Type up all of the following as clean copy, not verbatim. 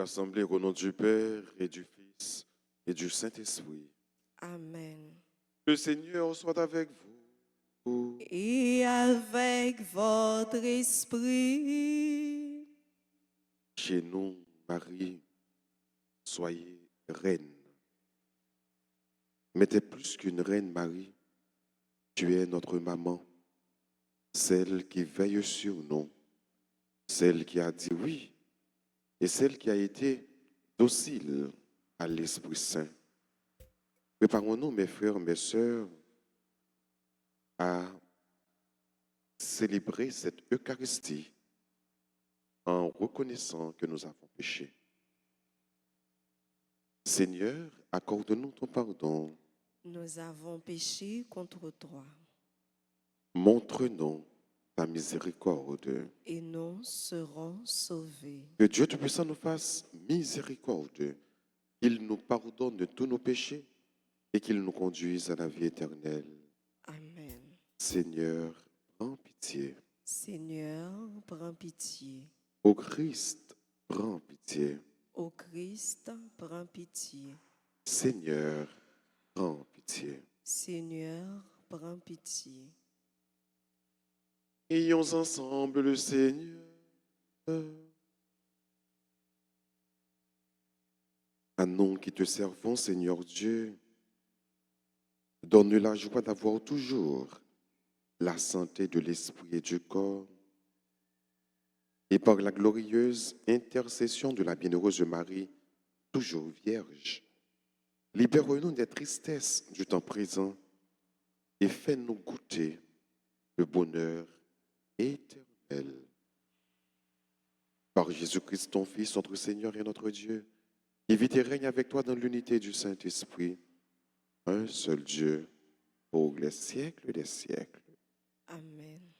rassemblés au nom du Père et du Fils et du Saint-Esprit. Amen. Le Seigneur soit avec vous. Et avec votre esprit. Chez nous, Marie, soyez reine. Mais t'es plus qu'une reine, Marie. Tu es notre maman, celle qui veille sur nous, celle qui a dit oui et celle qui a été docile à l'Esprit Saint. Préparons-nous, mes frères, mes sœurs, à célébrer cette Eucharistie en reconnaissant que nous avons péché. Seigneur, accorde-nous ton pardon. Nous avons péché contre toi. Montre-nous ta miséricorde. Et nous serons sauvés. Que Dieu Tout-Puissant nous fasse miséricorde, qu'il nous pardonne de tous nos péchés et qu'il nous conduise à la vie éternelle. Amen. Seigneur, prends pitié. Seigneur, prends pitié. Ô Christ, prends pitié. Ô Christ, prends pitié. Seigneur, prends pitié. Seigneur, prends pitié. Ayons ensemble le Seigneur. À nous qui te servons, Seigneur Dieu, donne la joie d'avoir toujours la santé de l'esprit et du corps. Et par la glorieuse intercession de la bienheureuse Marie, toujours vierge, libère-nous des tristesses du temps présent et fais-nous goûter le bonheur éternel. Par Jésus-Christ, ton Fils, notre Seigneur et notre Dieu, qui vit et règne avec toi dans l'unité du Saint-Esprit, un seul Dieu, pour les siècles des siècles. Amen.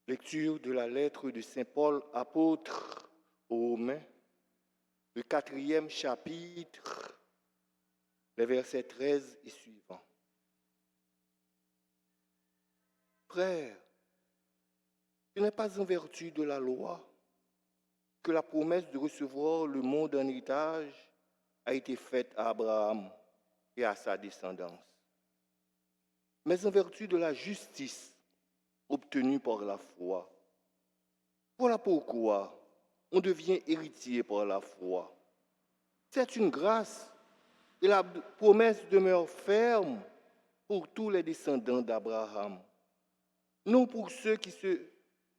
Lecture de la lettre de Saint Paul, apôtre aux Romains, le 4e chapitre, les versets 13 et suivants. Frères, ce n'est pas en vertu de la loi que la promesse de recevoir le monde en héritage a été faite à Abraham et à sa descendance, mais en vertu de la justice obtenue par la foi. Voilà pourquoi on devient héritier par la foi. C'est une grâce et la promesse demeure ferme pour tous les descendants d'Abraham, non pour ceux qui se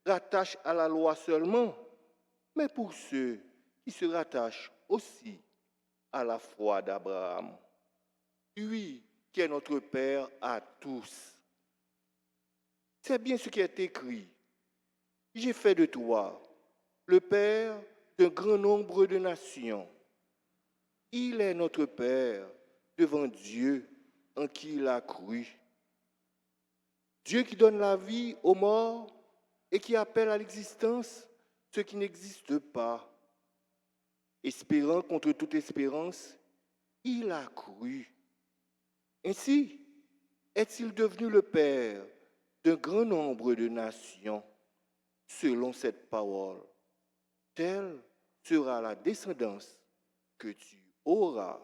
rattachent à la loi seulement, mais pour ceux qui se rattachent aussi à la foi d'Abraham. Lui qui est notre Père à tous. C'est bien ce qui est écrit. J'ai fait de toi le Père d'un grand nombre de nations. Il est notre Père devant Dieu en qui il a cru. Dieu qui donne la vie aux morts et qui appelle à l'existence ce qui n'existe pas. Espérant contre toute espérance, il a cru. Ainsi, est-il devenu le Père d'un grand nombre de nations, selon cette parole. Telle sera la descendance que tu auras.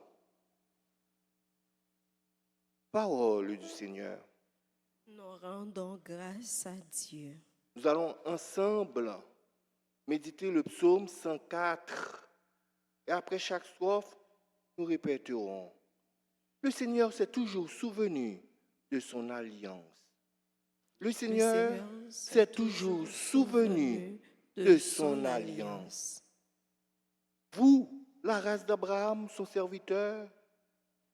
Parole du Seigneur. Nous rendons grâce à Dieu. Nous allons ensemble méditer le psaume 104. Et après chaque strophe, nous répéterons. Le Seigneur s'est toujours souvenu de son alliance. Le Seigneur s'est toujours souvenu de son alliance. Vous, la race d'Abraham, son serviteur,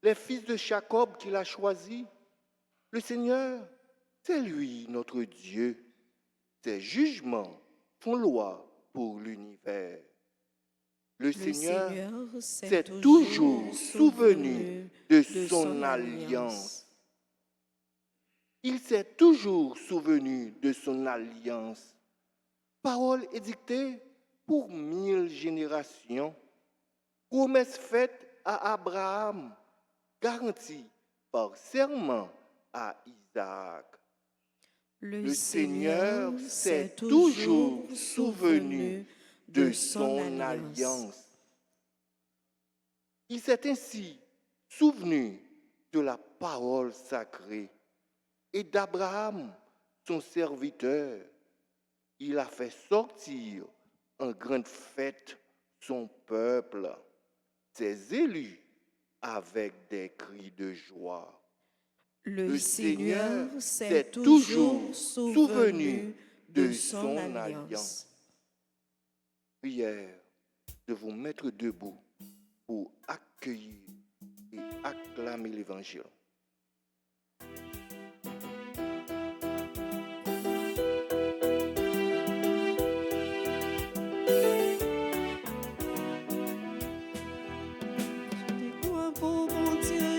les fils de Jacob qu'il a choisis, le Seigneur, c'est lui notre Dieu. Ses jugements font loi pour l'univers. Le Seigneur s'est toujours souvenu de son alliance. Il s'est toujours souvenu de son alliance. Parole édictée pour 1000 générations. Promesse faite à Abraham, garantie par serment à Isaac. Le Seigneur s'est toujours souvenu de son alliance. Il s'est ainsi souvenu de la parole sacrée et d'Abraham, son serviteur. Il a fait sortir en grande fête son peuple, ses élus, avec des cris de joie. Le Seigneur s'est toujours souvenu de son alliance. Prière de vous mettre debout pour accueillir et acclamer l'Évangile.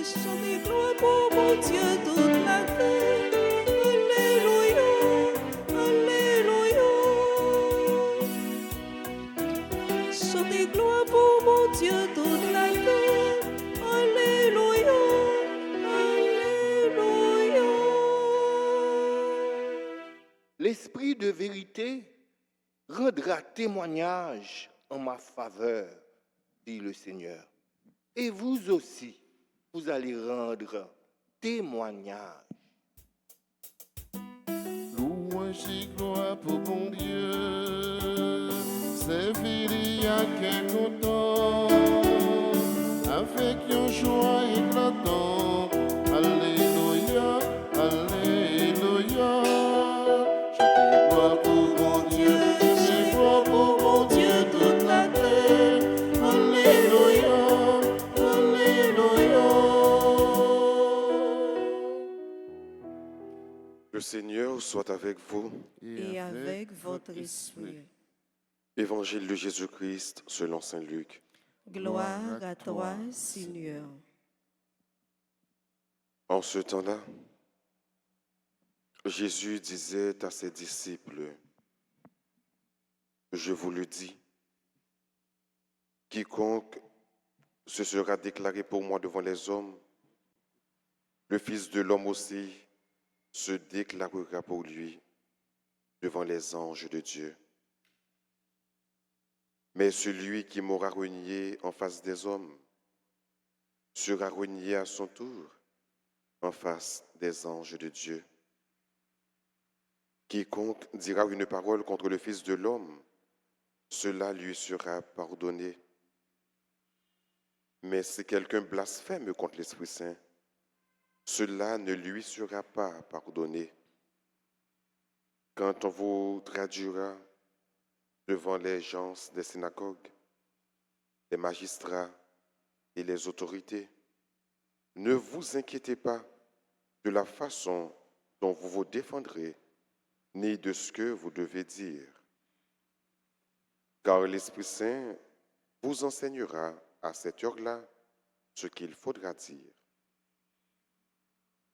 Chantez gloire pour mon Dieu toute la terre. Alléluia, Alléluia. Chantez gloire pour mon Dieu toute la terre. Alléluia, Alléluia. L'Esprit de vérité rendra témoignage en ma faveur, dit le Seigneur. Et vous aussi, vous allez rendre témoignage. Louange et gloire pour bon Dieu, c'est fini à quel content, avec une joie éclatante. Alléluia, Alléluia. Chantez gloire pour bon Dieu, c'est gloire pour bon Dieu toute la terre. Alléluia, Alléluia. Le Seigneur soit avec vous. Et avec votre esprit. Évangile de Jésus-Christ selon saint Luc. Gloire à toi, Seigneur. En ce temps-là, Jésus disait à ses disciples, « Je vous le dis, quiconque se sera déclaré pour moi devant les hommes, le Fils de l'homme aussi se déclarera pour lui devant les anges de Dieu. Mais celui qui m'aura renié en face des hommes sera renié à son tour en face des anges de Dieu. Quiconque dira une parole contre le Fils de l'homme, cela lui sera pardonné. Mais si quelqu'un blasphème contre l'Esprit Saint, cela ne lui sera pas pardonné. Quand on vous traduira devant les gens des synagogues, les magistrats et les autorités, ne vous inquiétez pas de la façon dont vous vous défendrez, ni de ce que vous devez dire. Car l'Esprit Saint vous enseignera à cette heure-là ce qu'il faudra dire.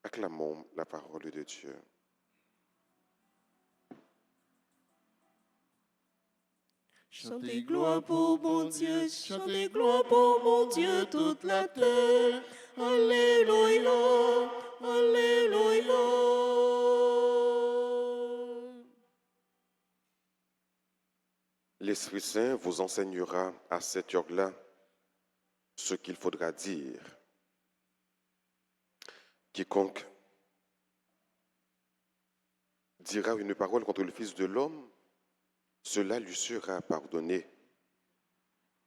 Acclamons la parole de Dieu. Chantez gloire pour mon Dieu, chantez gloire pour mon Dieu toute la terre. Alléluia, Alléluia. L'Esprit Saint vous enseignera à cette heure-là ce qu'il faudra dire. Quiconque dira une parole contre le Fils de l'homme, cela lui sera pardonné.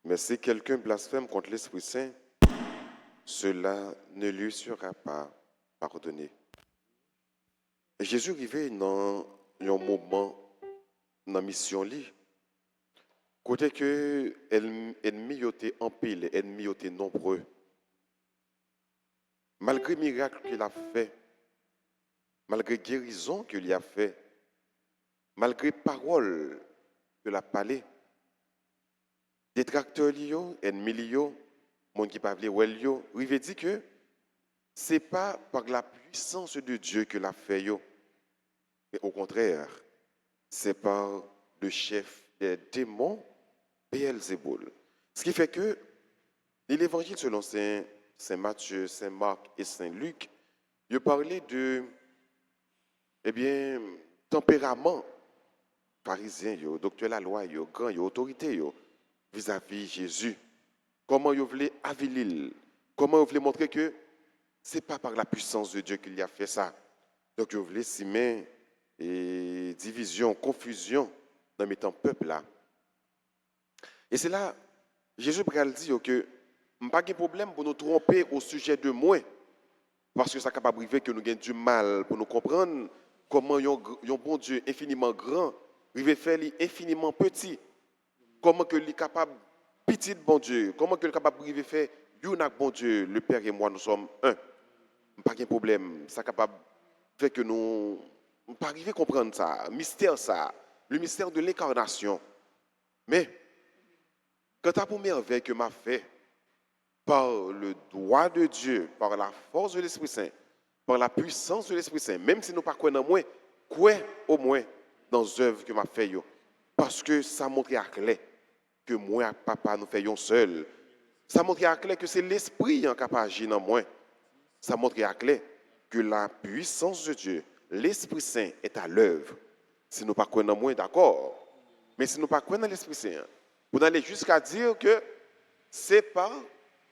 Mais si quelqu'un blasphème contre l'Esprit Saint, cela ne lui sera pas pardonné. Et Jésus arrivait dans un moment dans la mission, Côté que ennemi yoté en pile, ennemi yoté nombreux. Malgré miracle qu'il a fait, malgré guérison qu'il a fait, malgré parole qu'il a parlé, détracteurs liés, ennemis liés, monde qui parle well yo, il veut dire que c'est pas par la puissance de Dieu que l'a fait yo, mais au contraire, c'est par le chef des démons, Beelzéboul. Ce qui fait que l'évangile selon Saint Matthieu, Saint Marc et Saint Luc, il parlait de tempérament pharisien, yo, docteur la loi, yo, grand, yo, autorité yo, vis-à-vis Jésus. Comment il voulait avilir, comment il voulait montrer que ce n'est pas par la puissance de Dieu qu'il a fait ça. Donc il voulait s'y mettre et division, confusion dans mettant peuple là. Et c'est là, Jésus dit que pas de problème pour nous tromper au sujet de moi, parce que ça capable d'arriver que nous ayons du mal pour nous comprendre comment un bon Dieu infiniment grand arrive faire infiniment petit, comment que il est capable petit bon Dieu, comment que il est capable de faire un bon Dieu, le Père et moi nous sommes un. Pas de problème, ça capable fait que nous pas arriver à comprendre ça, mystère ça, le mystère de l'incarnation. Mais quand la première merveille que m'a fait par le droit de Dieu, par la force de l'Esprit Saint, par la puissance de l'Esprit Saint, même si nous ne pas croyons moins, croyons au moins dans les œuvres que m'a fait parce que ça montre à clair que moi et papa nous faisons seul. Ça montre à clair que c'est l'Esprit qui est capable d'agir dans moi. Ça montre à clair que la puissance de Dieu, l'Esprit Saint est à l'œuvre. Si nous ne croyons pas moins, d'accord. Mais si nous ne croyons pas dans l'Esprit Saint, vous allez jusqu'à dire que c'est par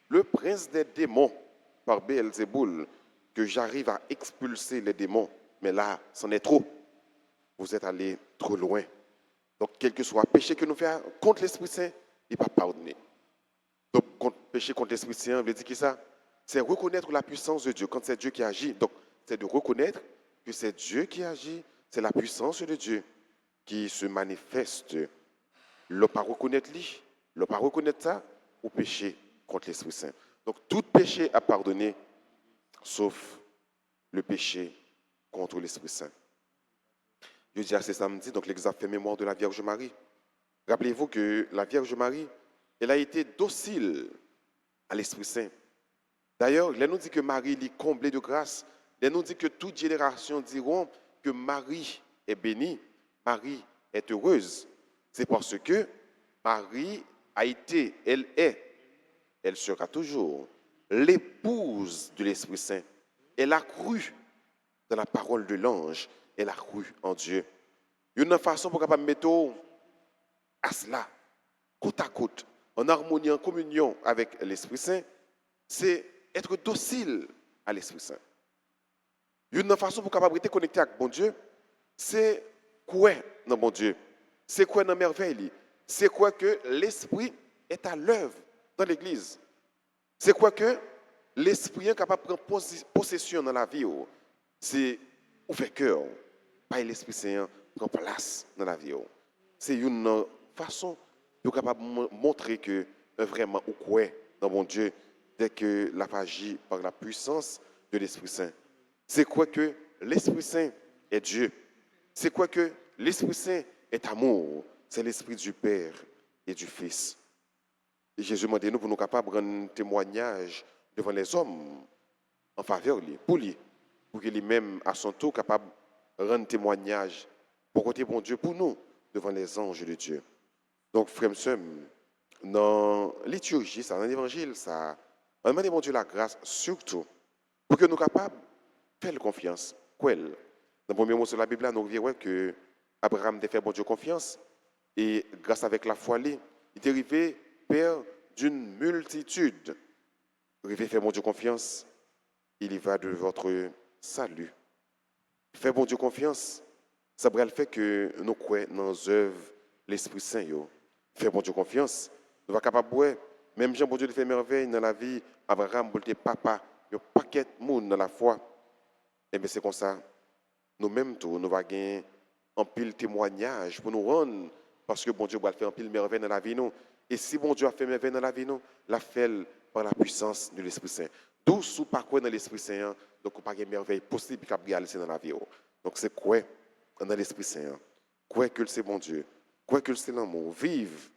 le prince des démons, par Beelzéboul, que j'arrive à expulser les démons. Mais là, c'en est trop. Vous êtes allé trop loin. Donc, quel que soit le péché que nous faisons contre l'Esprit Saint, il ne va pas pardonner. Donc, péché contre l'Esprit Saint, veut dire que ça, c'est reconnaître la puissance de Dieu quand c'est Dieu qui agit. Donc, c'est de reconnaître que c'est Dieu qui agit, c'est la puissance de Dieu qui se manifeste. Le pas reconnaître lui, le pas reconnaître ça, ou péché contre l'Esprit Saint. Donc, tout péché à pardonner, sauf le péché contre l'Esprit Saint. Je dis à ce samedi, donc l'examen fait mémoire de la Vierge Marie. Rappelez-vous que la Vierge Marie, elle a été docile à l'Esprit Saint. D'ailleurs, elle nous dit que Marie est comblée de grâce. Elle nous dit que toute génération diront que Marie est bénie, Marie est heureuse. C'est parce que Marie a été, elle est, elle sera toujours l'épouse de l'Esprit Saint. Elle a cru dans la parole de l'ange, elle a cru en Dieu. Une façon pour capable mettre à cela, côte à côte, en harmonie, en communion avec l'Esprit Saint, c'est être docile à l'Esprit Saint. Une façon pour capable être connecté avec bon Dieu, c'est quoi dans bon Dieu? C'est quoi dans merveille? C'est quoi que l'Esprit est à l'œuvre dans l'Église? C'est quoi que l'Esprit est capable de prendre possession dans la vie? C'est ouvert cœur, pas l'Esprit Saint prend place dans la vie. C'est une façon de capable montrer que vraiment ou quoi dans mon Dieu dès que la agit par la puissance de l'Esprit Saint. C'est quoi que l'Esprit Saint est Dieu? C'est quoi que l'Esprit Saint est amour? C'est l'Esprit du Père et du Fils. Et Jésus m'a dit nous pour nous capables de rendre un témoignage devant les hommes en faveur de lui, pour qu'il lui-même à son tour capable de rendre témoignage pour côté bon Dieu pour nous devant les anges de Dieu. Donc frères et sœurs, dans la liturgie, dans l'évangile, ça, on demande bon Dieu la grâce surtout pour que nous soyons capables de faire confiance. Dans le premier mot sur la Bible, nous voyons que Abraham a fait bon Dieu confiance et grâce avec la foi, il est arrivé père d'une multitude. Arrivé faire bon Dieu confiance, il y va de votre salut. Faire bon Dieu confiance, ça va le fait que nous croyons dans les œuvres l'Esprit Saint. Faire bon Dieu confiance, nous sommes capables de même Jean, bon Dieu, fait merveille dans la vie, Abraham, pour papa, il y a un paquet de monde dans la foi. Et bien c'est comme ça, nous-mêmes, nous allons gagner un pile témoignage pour nous rendre Parce que bon Dieu va faire un pile merveille dans la vie nous. Et si bon Dieu a fait merveille dans la vie nous, l'a fait par la puissance de l'Esprit Saint. D'où sous parcours dans l'Esprit Saint, donc on n'a pas de merveille possible qui a réalisé dans la vie. Donc c'est quoi dans l'Esprit Saint? Quoi que c'est bon Dieu? Quoi que c'est l'amour? Vive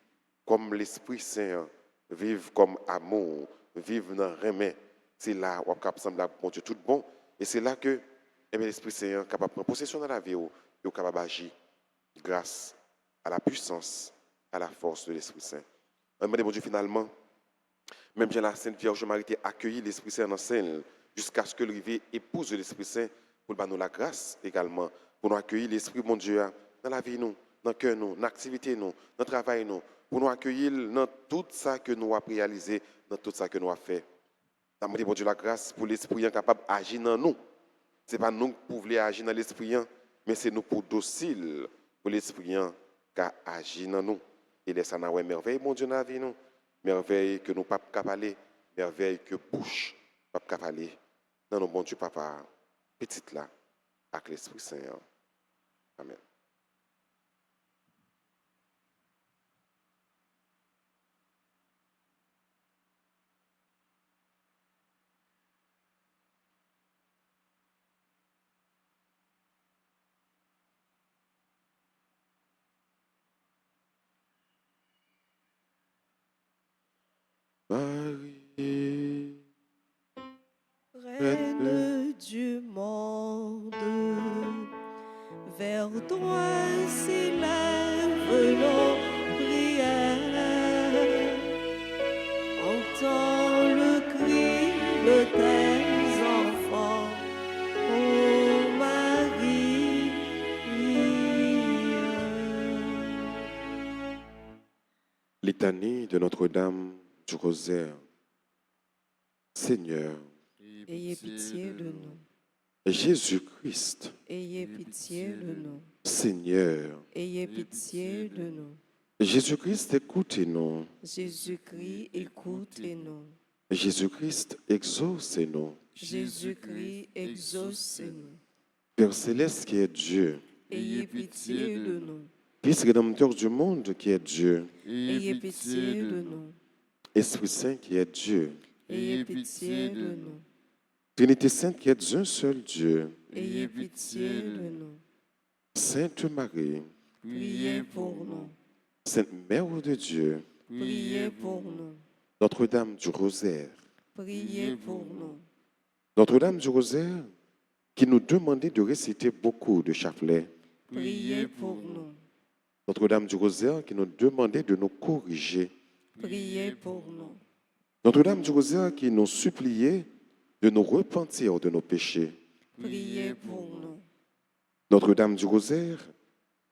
comme l'Esprit Saint, vive comme amour, vive dans remède. C'est là où on peut sembler bon Dieu tout bon. Et c'est là que l'Esprit Saint est capable de prendre possession dans la vie et est capable d'agir grâce à la puissance, à la force de l'Esprit Saint. On demande bon Dieu finalement, même bien la Sainte Vierge Marie a accueilli l'Esprit Saint dans scène jusqu'à ce que le rivière épouse l'Esprit Saint pour nous la grâce également, pour nous accueillir l'Esprit mon Dieu dans la vie nous, dans le cœur nous, dans l'activité nous, dans le travail nous, pour nous accueillir dans tout ça que nous avons réalisé, dans tout ça que nous avons fait. Nous demandons bon Dieu la grâce pour l'Esprit capable d'agir dans nous. Ce n'est pas nous qui pouvons agir dans l'Esprit, mais c'est nous pour docile pour l'Esprit qui agit dans nous. Et laisse nous avoir merveille, mon Dieu, dans la vie nous. Merveille que nous ne pouvons pas parler, merveille que bouche ne peut pas parler. Dans nos bon Dieu, papa, petite là, avec l'Esprit Saint. Amen. Marie, Reine du monde, vers toi s'élève nos prières. Entends le cri de tes enfants, ô Marie. Litanie de Notre-Dame du Rosaire. Seigneur, Ayez pitié de nous. Jésus-Christ, Ayez pitié de nous. Seigneur, Ayez pitié de nous. Jésus-Christ, écoutez-nous. Jésus-Christ, écoutez-nous. Jésus-Christ, exaucez-nous. Jésus-Christ, exaucez-nous. Père céleste qui est Dieu, Ayez pitié de nous. Fils rédempteur du monde qui est Dieu, Ayez pitié de nous. Esprit Saint qui est Dieu, Ayez pitié de nous. Trinité Sainte qui est un seul Dieu, Ayez pitié de nous. Sainte Marie, Priez pour nous. Sainte Mère de Dieu, Priez pour nous. Notre-Dame du Rosaire, Priez pour nous. Notre-Dame du Rosaire qui nous demandait de réciter beaucoup de chapelets, Priez pour nous. Notre-Dame du Rosaire qui nous demandait de nous corriger, Priez pour nous. Notre-Dame du Rosaire qui nous suppliait de nous repentir de nos péchés, Priez pour nous. Notre-Dame du Rosaire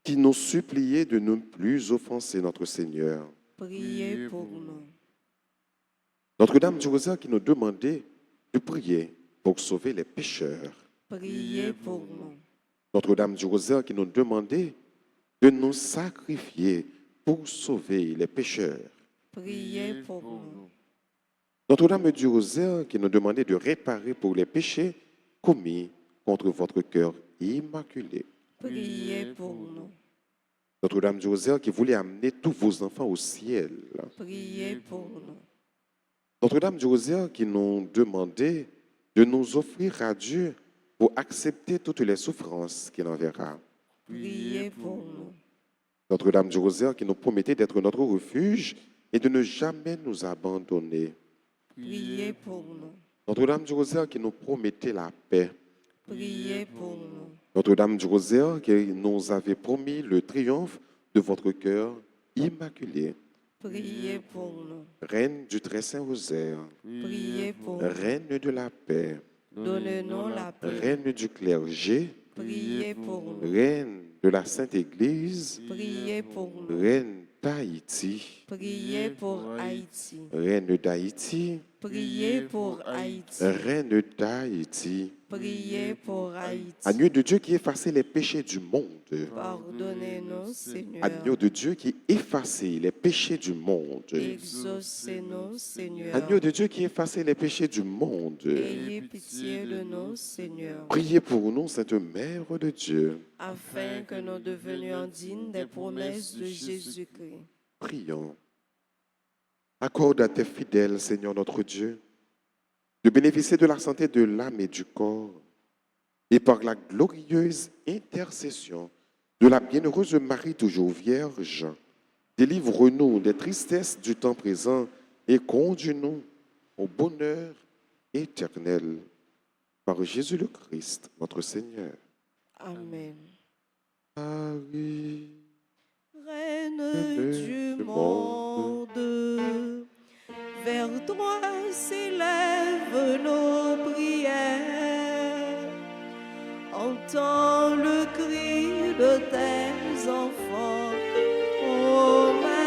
qui nous suppliait de ne plus offenser notre Seigneur, Priez pour nous. Notre-Dame du Rosaire qui nous demandait de prier pour sauver les pécheurs, Priez pour nous. Notre-Dame du Rosaire qui nous demandait de nous sacrifier pour sauver les pécheurs, Priez pour nous. Notre-Dame du Rosaire qui nous demandait de réparer pour les péchés commis contre votre cœur immaculé, Priez pour nous. Notre-Dame du Rosaire qui voulait amener tous vos enfants au ciel, Priez pour nous. Notre-Dame du Rosaire qui nous demandait de nous offrir à Dieu pour accepter toutes les souffrances qu'il enverra. Priez pour nous. Notre-Dame du Rosaire qui nous promettait d'être notre refuge et de ne jamais nous abandonner. Priez pour nous. Notre-Dame du Rosaire qui nous promettait la paix. Priez pour nous. Notre-Dame du Rosaire qui nous avait promis le triomphe de votre cœur immaculé. Priez pour nous. Reine du très saint Rosaire, Priez pour nous. Reine de la paix, Donnez-nous la paix. Reine du clergé, Priez pour nous. Reine de la Sainte Église, Priez pour nous. Reine d'Haïti, Priez pour Haïti. Reine d'Haïti, Priez pour Haïti. Reine d'Haïti, Priez pour Haïti. agneau de Dieu qui effacez les péchés du monde. Pardonnez-nous, Seigneur. Agneau de Dieu qui effacez les péchés du monde. Exaucez-nous, Seigneur. Agneau de Dieu qui effacez les péchés du monde. Ayez pitié de nous, Seigneur, Priez pour nous, Sainte Mère de Dieu. afin que nous devenions dignes des promesses de Jésus-Christ. Prions. Accorde à tes fidèles, Seigneur notre Dieu, de bénéficier de la santé de l'âme et du corps, et par la glorieuse intercession de la bienheureuse Marie toujours vierge, délivre-nous des tristesses du temps présent et conduis-nous au bonheur éternel. Par Jésus le Christ, notre Seigneur. Amen. Marie, Reine du monde, vers toi s'élèvent nos prières. Entends le cri de tes enfants, ô Marie.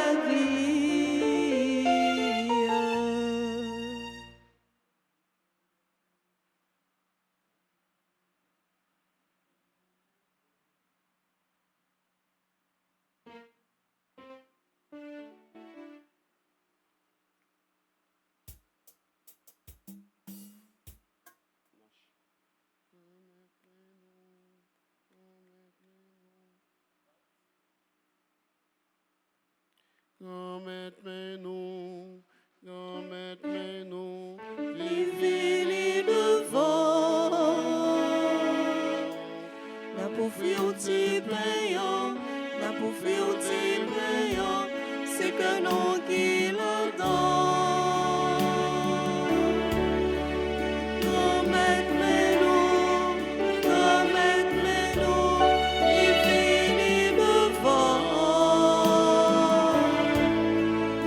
Remettez-nous, remettez-nous, Vini devant, n'a pour faire ti payon, n'a pour faire ti payon, c'est que nous qui l'entend. Remettez-nous, il vini devant,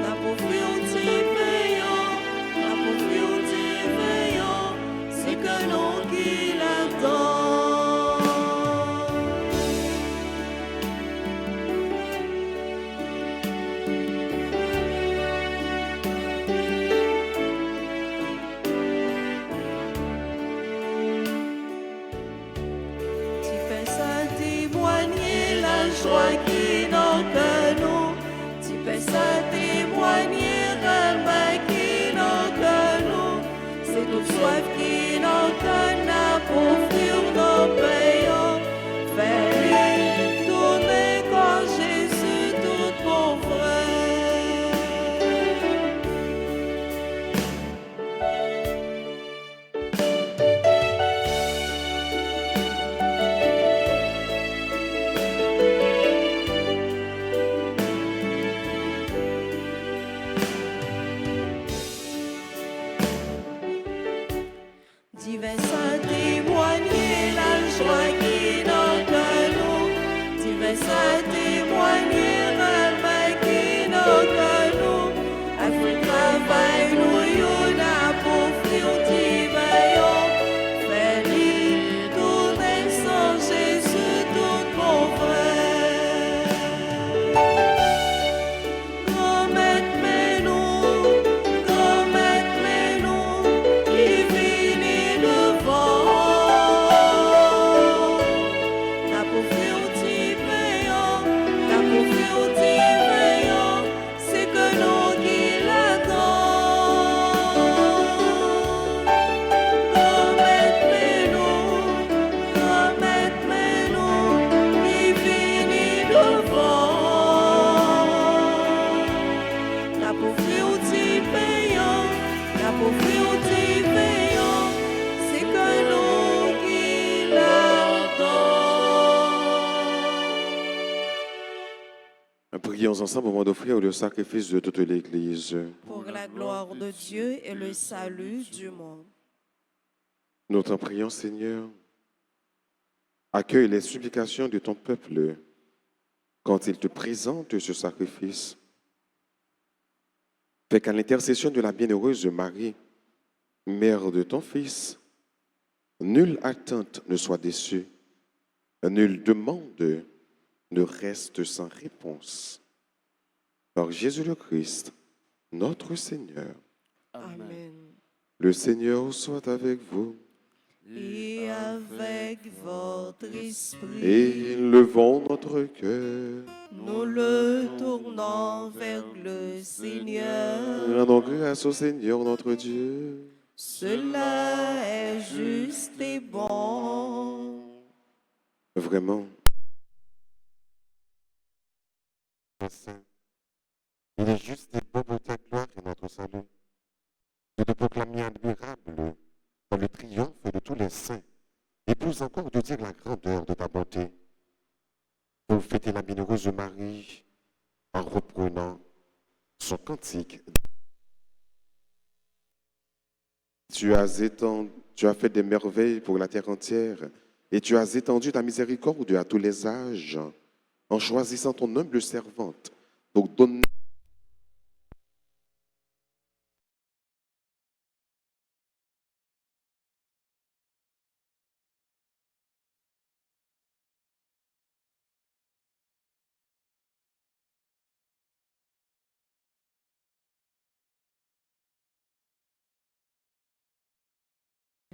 n'a pour faire ti payon, n'a pour faire ti payon, c'est que nous qui l'entend. Tu fais ça témoigner la joie qui dans que nous. Tu fais ça témoigner le mal qui dans que nous. C'est toute soif qui dans que n'a pour fuir nos payants. Fais tourner quand Jésus tout mon frère. Divin Saint témoigner la joie qui dans que nous. Divin Saint témoigner le mal qui dans que nous. Afin travail nous y'en a pour fuir divin. Fais-lui tourner sans Jésus tout mon frère. Remettez-nous, il vini devant. N'a pour faire ti payon, n'a pour faire ti payon, c'est que nous qui l'attend. Remettez-nous, il vini devant. La pauvre ti payant, la pauvre ti payant, c'est que nous qui l'attend. Prions ensemble au moment d'offrir le sacrifice de toute l'Église. Pour la gloire de Dieu et le salut du monde. Nous t'en prions, Seigneur. Accueille les supplications de ton peuple quand il te présente ce sacrifice. Fais qu'à l'intercession de la bienheureuse Marie, mère de ton Fils, nulle attente ne soit déçue, nulle demande ne reste sans réponse. Par Jésus le Christ, notre Seigneur. Amen. Le Seigneur soit avec vous. et avec votre esprit. Et levons notre cœur. Nous le tournons vers le Seigneur. Rendons grâce au Seigneur notre Dieu. Cela est juste et bon. Vraiment, il est juste et bon pour ta gloire et notre salut de te proclamer admirable dans le triomphe de tous les saints et plus encore de dire la grandeur de ta bonté. Pour fêter la bienheureuse Marie en reprenant son cantique. Tu as fait des merveilles pour la terre entière et tu as étendu ta miséricorde à tous les âges en choisissant ton humble servante pour donner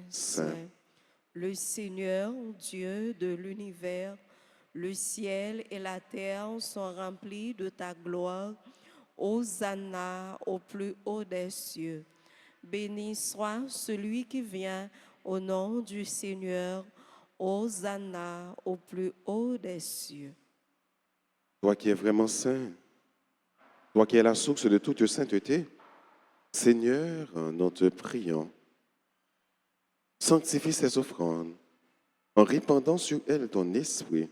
saint. Le Seigneur, Dieu de l'univers, le ciel et la terre sont remplis de ta gloire. Hosanna au plus haut des cieux. Béni soit celui qui vient au nom du Seigneur. Hosanna au plus haut des cieux. Toi qui es vraiment saint, toi qui es la source de toute sainteté, Seigneur, nous te prions. Sanctifie ces offrandes en répandant sur elles ton esprit,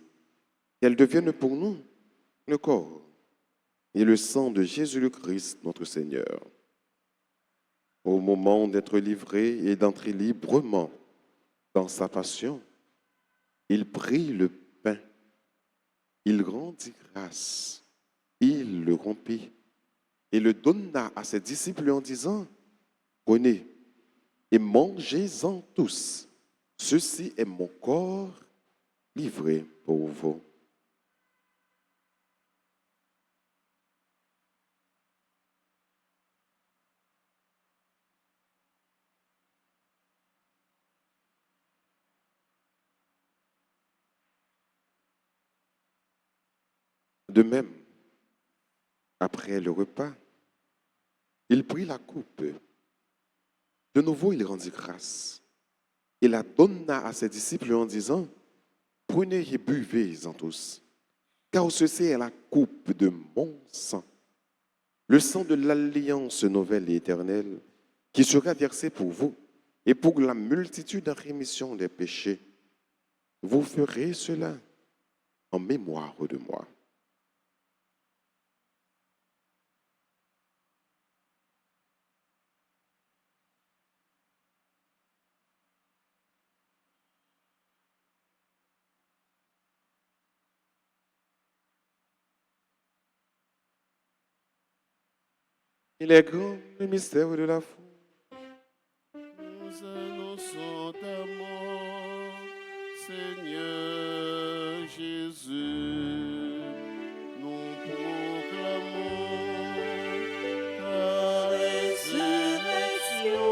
qu'elles deviennent pour nous le corps et le sang de Jésus le Christ, notre Seigneur. Au moment d'être livré et d'entrer librement dans sa passion, il prit le pain, il rendit grâce, il le rompit et le donna à ses disciples en disant, « Prenez et mangez-en tous. Ceci est mon corps livré pour vous. » De même, après le repas, il prit la coupe. De nouveau, il rendit grâce. Il la donna à ses disciples en disant, « Prenez et buvez-en tous, car ceci est la coupe de mon sang, le sang de l'alliance nouvelle et éternelle, qui sera versé pour vous et pour la multitude en rémission des péchés. Vous ferez cela en mémoire de moi. » Il est grand le mystère de la foi. Nous annonçons ta mort, Seigneur Jésus. Nous proclamons ta résurrection.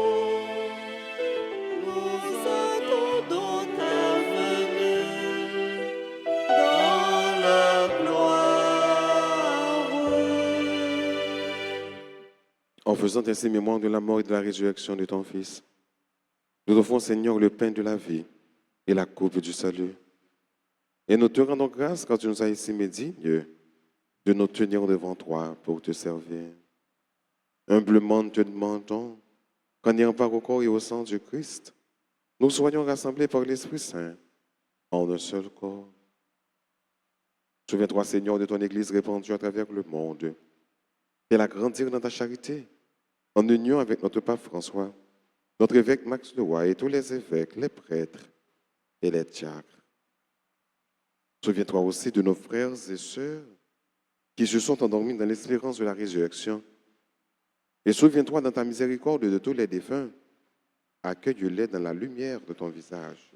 Nous attendons ta venue dans la gloire. En faisant ainsi mémoire de la mort et de la résurrection de ton Fils, nous offrons, Seigneur, le pain de la vie et la coupe du salut. Et nous te rendons grâce quand tu nous as estimés dignes de nous tenir devant toi pour te servir. Humblement, nous te demandons qu'en ayant part au corps et au sang du Christ, nous soyons rassemblés par l'Esprit Saint en un seul corps. Souviens-toi, Seigneur, de ton Église répandue à travers le monde. Fais-la grandir dans ta charité, en union avec notre pape François, notre évêque Max Leroy et tous les évêques, les prêtres et les diacres. Souviens-toi aussi de nos frères et sœurs qui se sont endormis dans l'espérance de la résurrection. Et souviens-toi dans ta miséricorde de tous les défunts. Accueille-les dans la lumière de ton visage.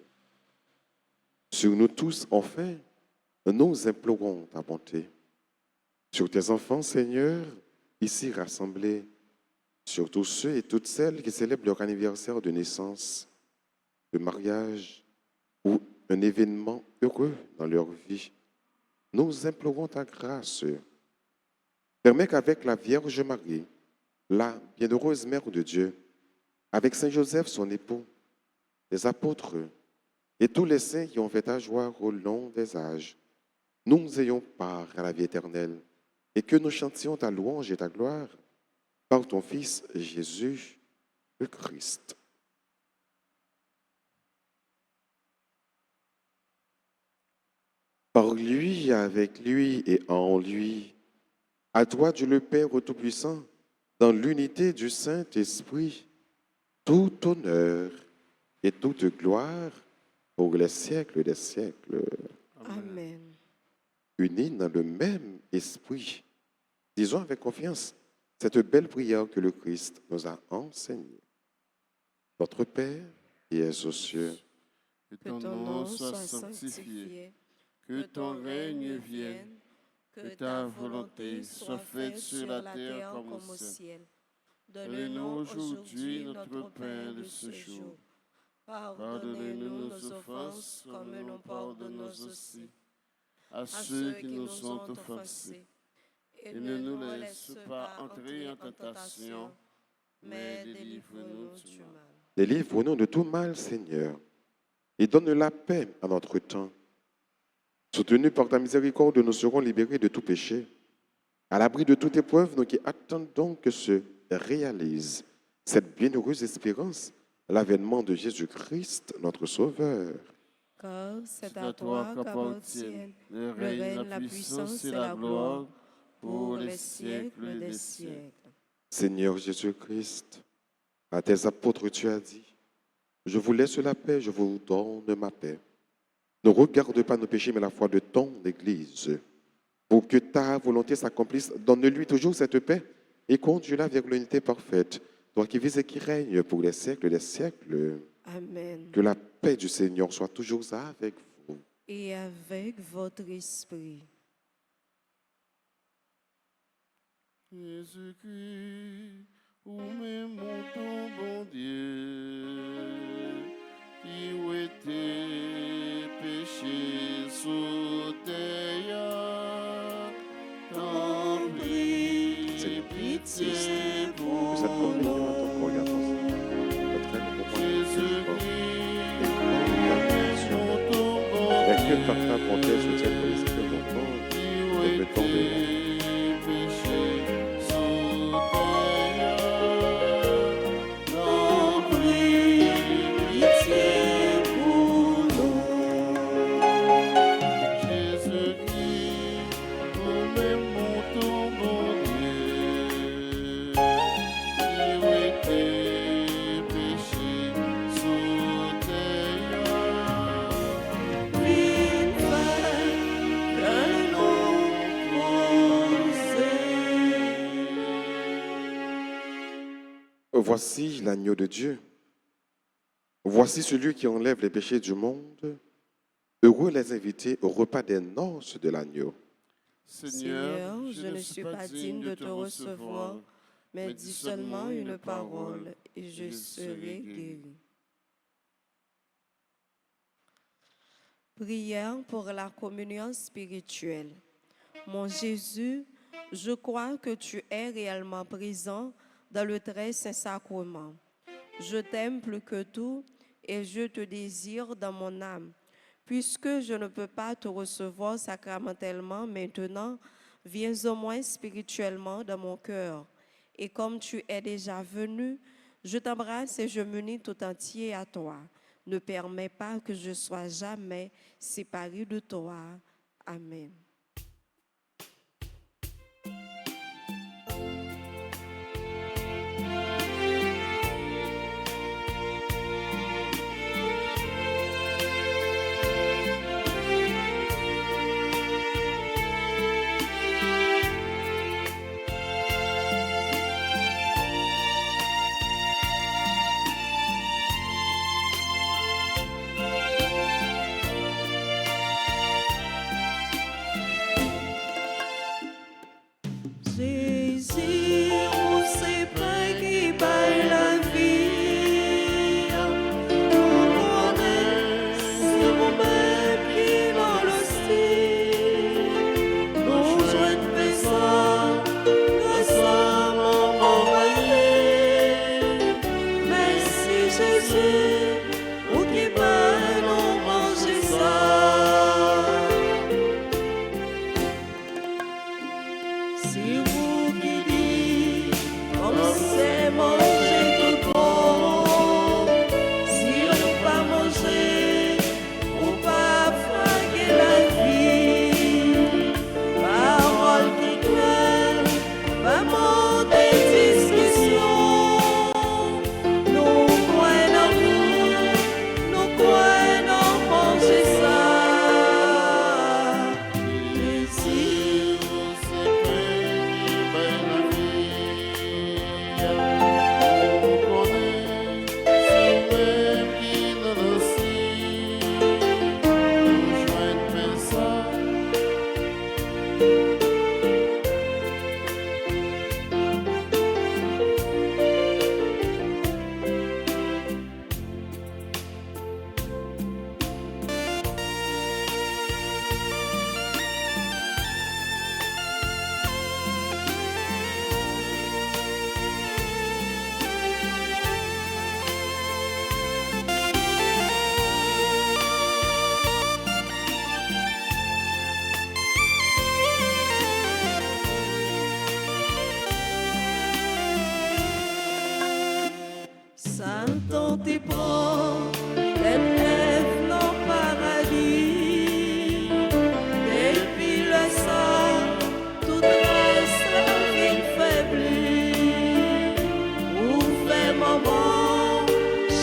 Sur nous tous, enfin, nous implorons ta bonté. Sur tes enfants, Seigneur, ici rassemblés, surtout ceux et toutes celles qui célèbrent leur anniversaire de naissance, de mariage ou un événement heureux dans leur vie. Nous implorons ta grâce. Permets qu'avec la Vierge Marie, la bienheureuse Mère de Dieu, avec Saint Joseph, son époux, les apôtres et tous les saints qui ont fait ta joie au long des âges, nous ayons part à la vie éternelle et que nous chantions ta louange et ta gloire par ton Fils Jésus le Christ. Par lui, avec lui et en lui, à toi, Dieu le Père Tout-Puissant, dans l'unité du Saint-Esprit, tout honneur et toute gloire pour les siècles des siècles. Amen. Unis dans le même esprit, disons avec confiance cette belle prière que le Christ nous a enseignée. Notre Père qui es aux cieux, Que ton nom soit sanctifié, que ton règne vienne, que ta volonté soit faite sur la terre comme au ciel. Donne-nous aujourd'hui notre pain de ce jour. Pardonnez-nous nos offenses comme nous pardonnons aussi à ceux qui nous ont offensés. Et ne nous laisse pas entrer en tentation, mais délivre-nous du mal. délivre-nous de tout mal, Seigneur, et donne la paix à notre temps. Soutenus par ta miséricorde, nous serons libérés de tout péché. À l'abri de toute épreuve, nous qui attendons que se réalise cette bienheureuse espérance, l'avènement de Jésus-Christ, notre Sauveur. Car c'est à toi qu'appartiennent le règne, la puissance et la gloire pour les siècles des siècles. Seigneur Jésus-Christ, à tes apôtres, tu as dit, je vous laisse la paix, je vous donne ma paix. Ne regarde pas nos péchés, mais la foi de ton Église. Pour que ta volonté s'accomplisse, donne-lui toujours cette paix et conduis-la vers l'unité parfaite, toi qui vis et qui règnes pour les siècles des siècles. Amen. Que la paix du Seigneur soit toujours avec vous. Et avec votre esprit. Jésus-Christ, où même ton bon Dieu, qui où était péché sous terre, t'en prie, Seigneur, pitié que pour cette communion nous. à ton corps et à ton sang, notre aide pour moi, Jésus-Christ, et ton bon et que par Dieu, ta bonté soutienne pour l'esprit de mon corps, qui et où me tombe était péché sous terre, t'en prie, pitié pour nous. Jésus-Christ, nous-mêmes ton bon Dieu, qui où était péché sous terre, Vite fait que nous Voici l'agneau de Dieu. Voici celui qui enlève les péchés du monde. Heureux les invités au repas des noces de l'agneau. Seigneur, je ne suis pas digne de te recevoir, mais dis seulement une parole et je serai guéri. Prière pour la communion spirituelle. Mon Jésus, je crois que tu es réellement présent dans le très saint sacrement. Je t'aime plus que tout et je te désire dans mon âme. Puisque je ne peux pas te recevoir sacramentellement maintenant, viens au moins spirituellement dans mon cœur. Et comme tu es déjà venu, je t'embrasse et je m'unis tout entier à toi. Ne permets pas que je sois jamais séparé de toi. Amen. ou qui peut nous manger ça. Si vous qui dites, comme c'est manger tout bon, si on pas manger, ou pas fraguer la vie, parole qui claire, pas monter discussion, nous croyons vous, nous croyons manger ça. Jésus, Santo te prend, t'élève nos paradis. Depuis le sang, toute reste la vie faiblie. Ou fait maman,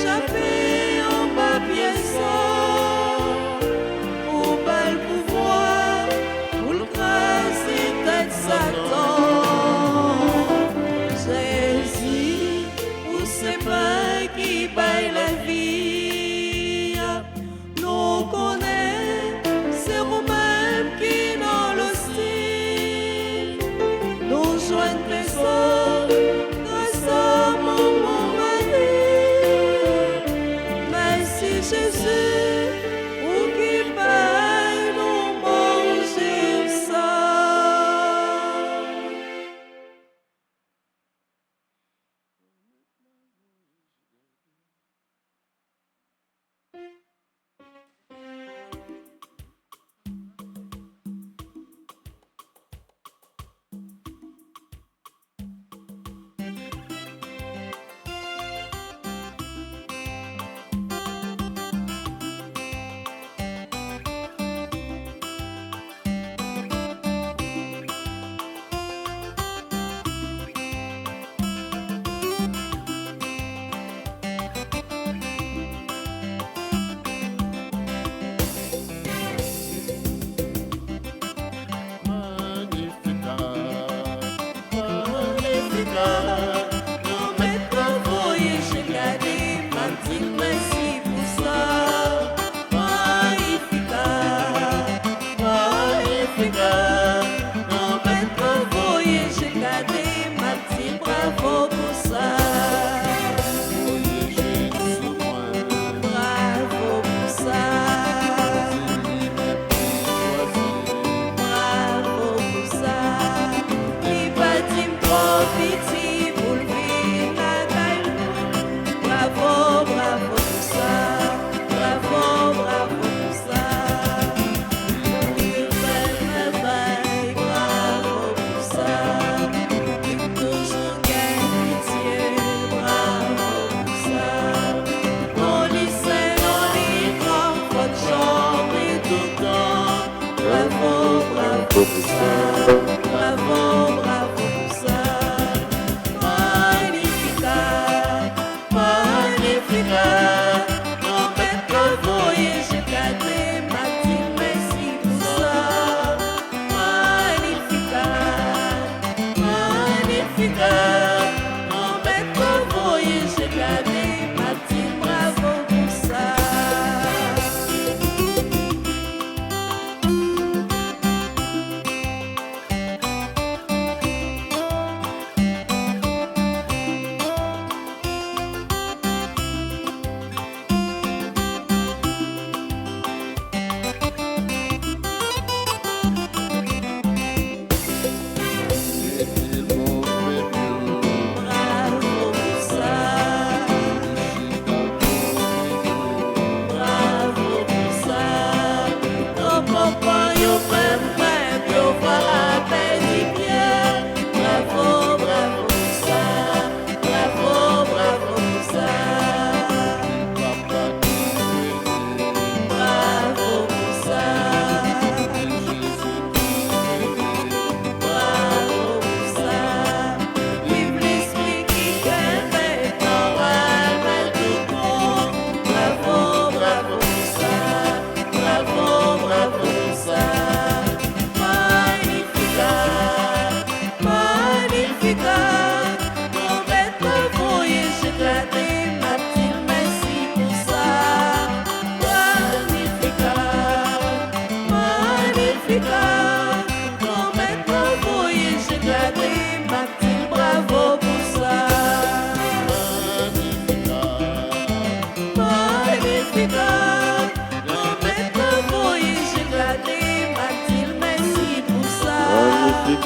chaper en bas pied sang. Ou bel pouvoir, ou le craser tête Satan. Jésus, ou c'est pas qui baille la vie, nous connaît, c'est vous-même qui dans le style, nous joignent trésor, grâce à mon mari. Merci Jésus, ou qui baille nous manger ça. Bravo pour ça, il va dire profiter.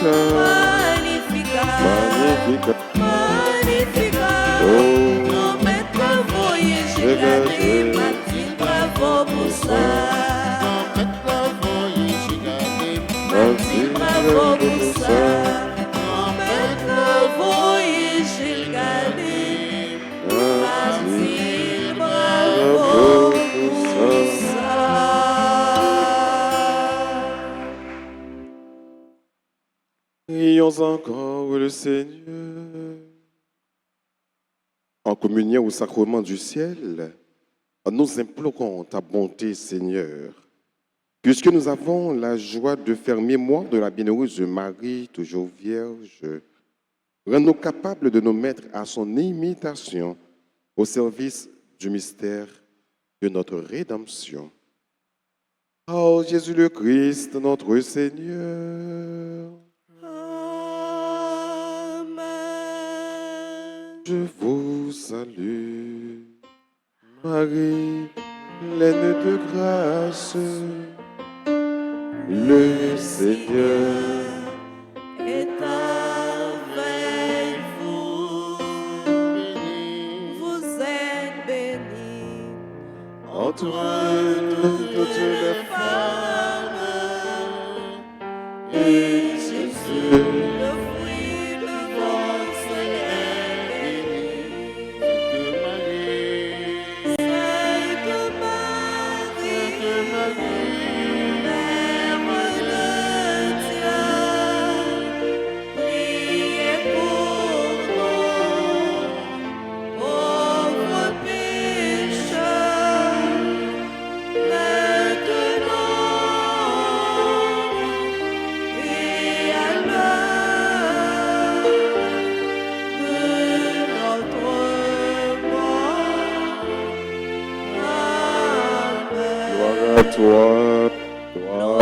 Magnifica, magnifica. magnifica. Oh, Non maître voyez, j'ai gardé Mathilde, bravo pour ça. Mathilde, bravo pour ça. Non maître voyez, j'ai gardé Mathilde, bravo pour ça. prions encore le Seigneur. En communion au sacrement du ciel, nous implorons ta bonté, Seigneur. Puisque nous avons la joie de faire mémoire de la bienheureuse Marie, toujours vierge, rends-nous capables de nous mettre à son imitation au service du mystère de notre rédemption. Ô Jésus le Christ, notre Seigneur, Amen. je vous salue, Marie, pleine de grâce. Le Seigneur Est avec vous. Vous êtes bénie entre toutes les femmes. Et Jésus, le fruit de votre est béni. Sainte Marie, Mère de Dieu, priez pour nous, pauvres pécheurs, maintenant et à l'heure de notre mort. Amen. gloire à toi, gloire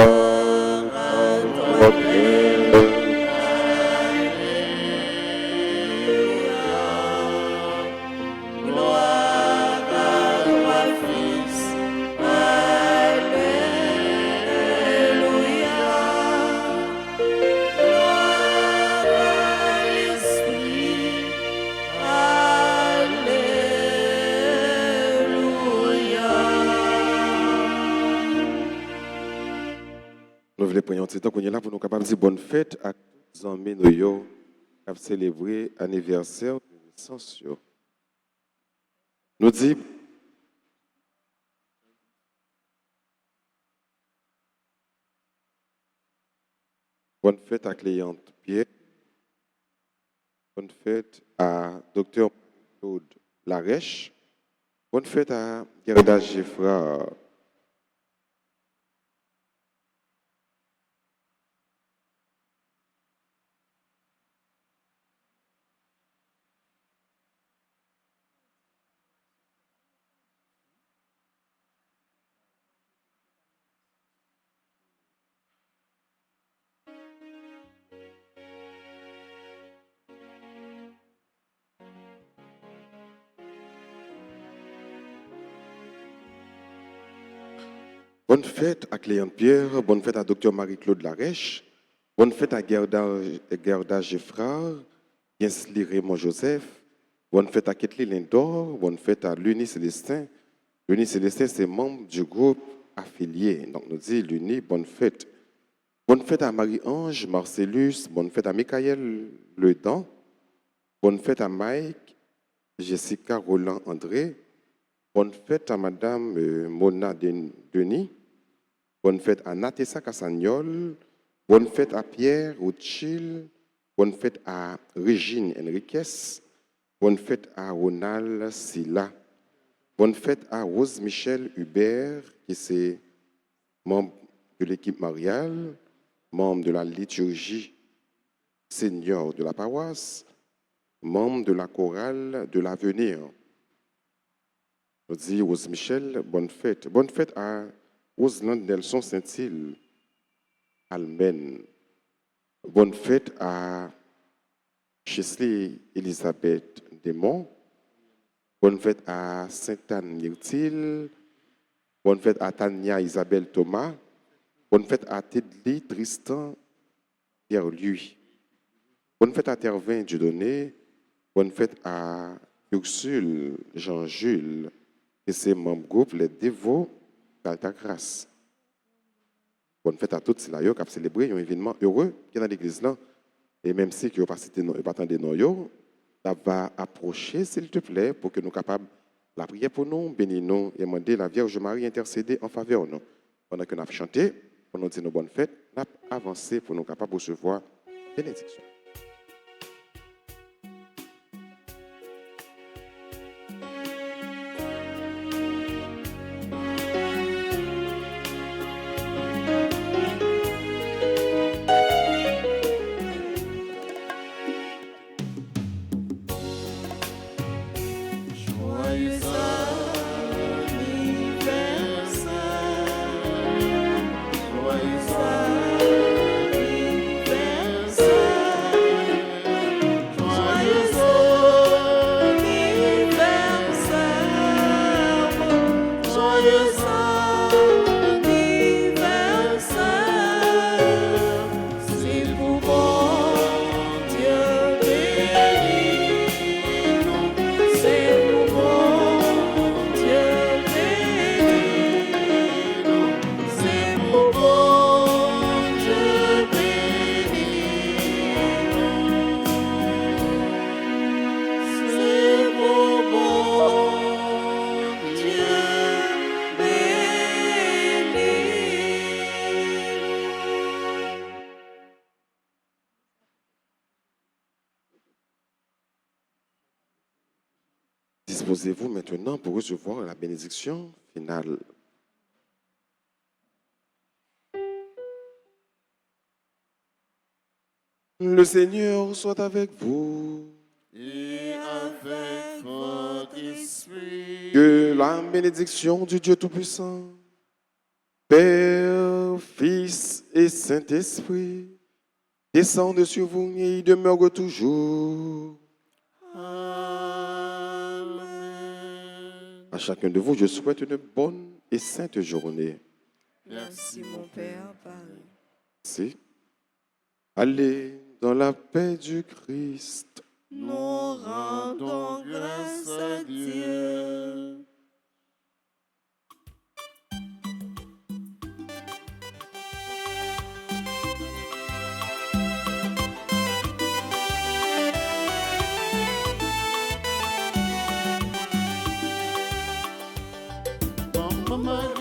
à toi, Père. Gloire à toi, Fils. Alléluia. Gloire à l'Esprit. Alléluia. Nous voulons prendre un petit temps qu'on est là pour nous capables de dire bonne fête à tous les amis nous qui ont célébré l'anniversaire de naissance. Nous disons bonne fête à Cléante Pierre, bonne fête à Dr Claude Larèche, bonne fête à Gerda Geffra. Bonne fête à Cléante Pierre, bonne fête à Dr Marie-Claude Larèche, bonne fête à Gerda Geffrard, Yensli Raymond Joseph, bonne fête à Ketli Lindor, bonne fête à Luni Célestin. Luni Célestin, c'est membre du groupe affilié. Donc nous dit Luni, bonne fête. Bonne fête à Marie-Ange, Marcellus, bonne fête à Michael Ledan, bonne fête à Mike, Jessica Roland André, bonne fête à Madame Mona Denis, bonne fête à Natessa Cassagnol, bonne fête à Pierre Rothschild, bonne fête à Régine Enriquez, bonne fête à Ronald Silla, bonne fête à Rose Michel Hubert, qui est membre de l'équipe mariale, membre de la liturgie senior de la paroisse, membre de la chorale de l'avenir. On dit Rose Michel, bonne fête. Bonne fête à Roseland Nelson Saint-Île, Almen. Bonne fête à Chesley Elisabeth Desmonts. Bonne fête à Sainte-Anne Myrtille. Bonne fête à Tania Isabelle Thomas. Bonne fête à Tedley Tristan Pierre-Louis. Bonne fête à Tervin Dieudonné. Bonne fête à Ursule Jean-Jules. Et ses membres groupe, les dévots d'Alta Grâce. Bonne fête à tous ceux qui ont célébré un événement heureux qui est dans l'église là. Et même si vous n'avez pas attendu nous, ça va approcher, s'il te plaît, pour que nous soyons capables de la prier pour nous, bénir nous et demander la Vierge Marie intercéder en faveur de nous. Pendant que nous avons chanté, pour nous dire nos bonnes fêtes, nous avons avancé pour nous capables de recevoir bénédiction. Joyeux anniversaire, joyeux anniversaire, joyeux anniversaire, joyeux anniversaire, c'est pour bon Dieu béni, c'est pour bon Dieu béni, c'est pour bon Dieu béni, c'est pour bon Dieu béni. Disposez-vous maintenant pour recevoir la bénédiction finale. Le Seigneur soit avec vous. Et avec votre esprit. Que la bénédiction du Dieu Tout-Puissant, Père, Fils et Saint-Esprit, descende sur vous et y demeure toujours. Amen. À chacun de vous, je souhaite une bonne et sainte journée. Merci mon Père, Paris. Merci. Allez dans la paix du Christ. Nous rendons grâce à Dieu. Maman